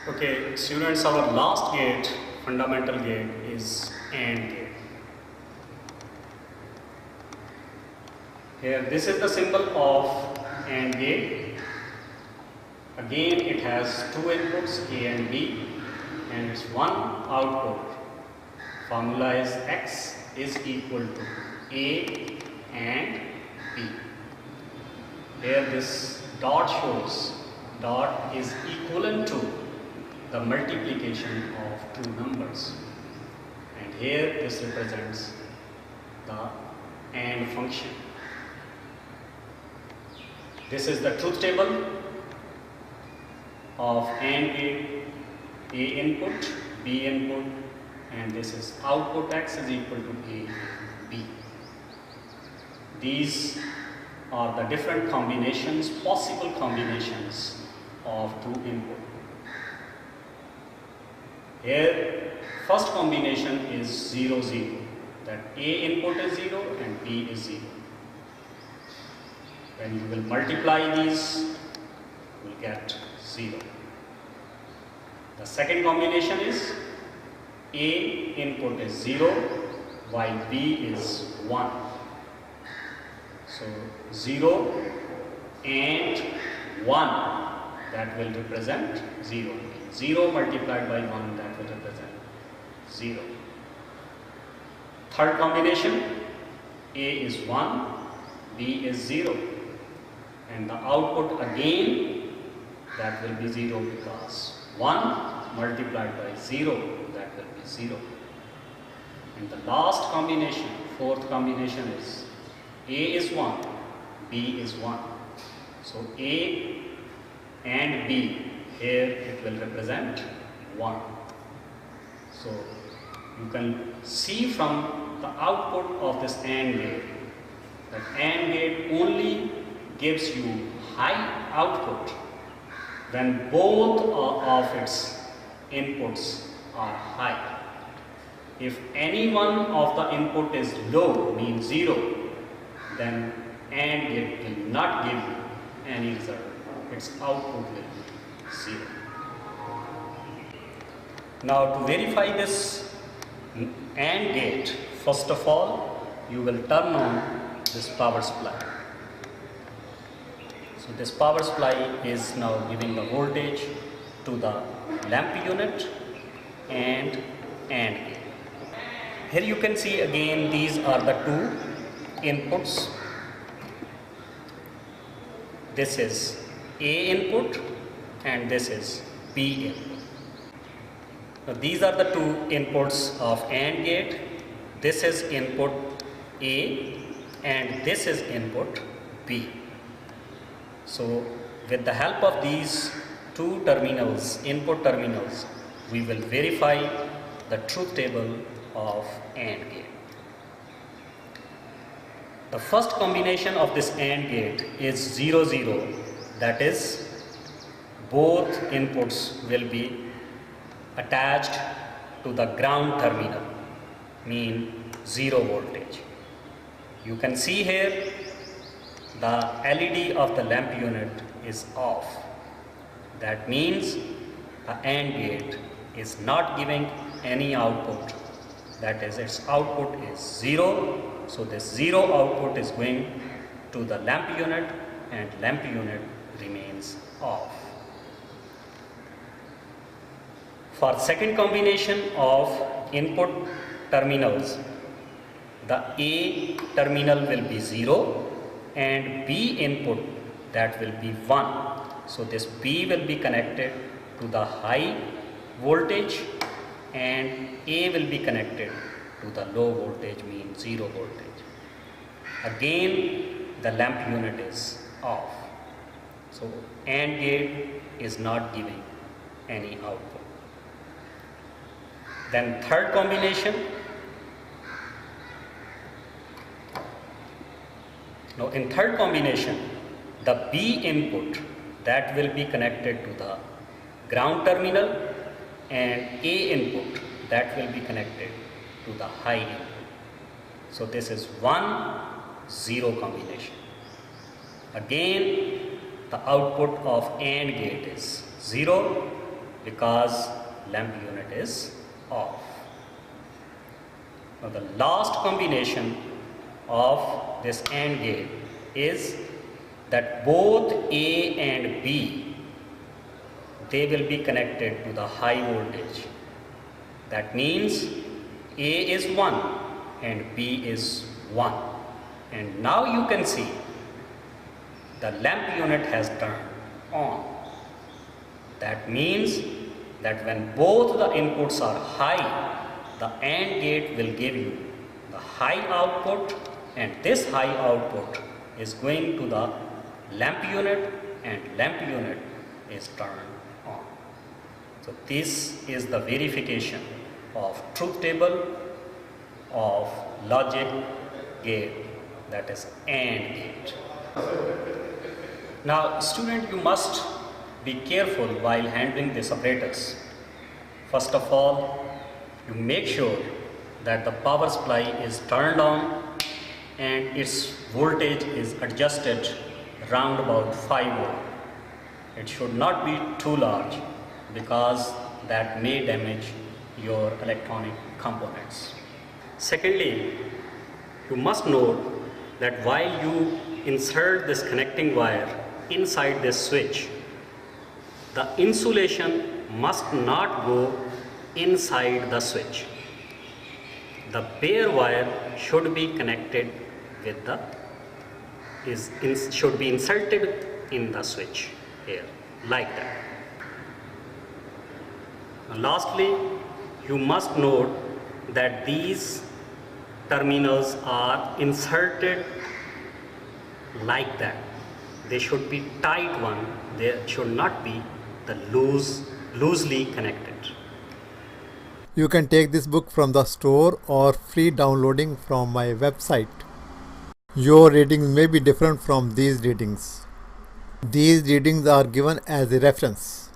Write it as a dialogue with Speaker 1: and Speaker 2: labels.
Speaker 1: Okay, students, our last gate, fundamental gate, is AND gate. Here, this is the symbol of AND gate. Again, it has two inputs, A and B, and it's one output. Formula is X is equal to A and B. Here, this dot shows dot is equivalent to the multiplication of two numbers, and here this represents the AND function. This is the truth table of AND gate. A input, B input, and this is output X is equal to A, B. These are the different combinations, possible combinations of two input. Here, first combination is 0, 0. That A input is 0 and B is 0. When you will multiply these, you will get 0. The second combination is A input is 0 while B is 1. So 0 and 1, that will represent 0. 0 multiplied by 1, that will represent 0. Third combination, A is 1, B is 0. And the output again, that will be 0 because 1 multiplied by 0, that will be 0. And the last combination, fourth combination is A is 1, B is 1. So A and B, here it will represent 1. So you can see from the output of this AND gate that AND gate only gives you high output when both of its inputs are high. If any one of the input is low, means 0, then AND gate will not give you any result. Its output will be 0. Now, to verify this AND gate, first of all, you will turn on this power supply. So this power supply is now giving the voltage to the lamp unit and AND gate. Here you can see again these are the two inputs. This is A input and this is B input. Now these are the two inputs of AND gate. This is input A and this is input B. So with the help of these two terminals, input terminals, we will verify the truth table of AND gate. The first combination of this AND gate is 0, 0. That is, both inputs will be attached to the ground terminal, mean 0 voltage. You can see here the LED of the lamp unit is off. That means the AND gate is not giving any output. That is, its output is 0. So this 0 output is going to the lamp unit and lamp unit remains off. For second combination of input terminals, the A terminal will be 0 and B input, that will be 1. So this B will be connected to the high voltage and A will be connected to the low voltage, means 0 voltage. Again the lamp unit is off. So AND gate is not giving any output. Then third combination. Now in third combination, the B input, that will be connected to the ground terminal and A input, that will be connected to the high input. So this is 1, 0 combination. Again the output of AND gate is 0 because lamp unit is off. Now the last combination of this AND gate is that both A and B, they will be connected to the high voltage. That means A is 1 and B is 1. And now you can see the lamp unit has turned on. That means that when both the inputs are high, the AND gate will give you the high output, and this high output is going to the lamp unit, and lamp unit is turned on. So this is the verification of truth table of logic gate, that is AND gate. Now student, you must be careful while handling this apparatus. First of all, you make sure that the power supply is turned on and its voltage is adjusted round about 5 volt. It should not be too large because that may damage your electronic components. Secondly, you must note that while you insert this connecting wire inside this switch, the insulation must not go inside the switch. The bare wire should be connected with the should be inserted in the switch here, like that. Lastly, you must note that these terminals are inserted like that. They should be tight one. They should not be the loosely connected.
Speaker 2: You can take this book from the store or free downloading from my website. Your readings may be different from these readings. These readings are given as a reference.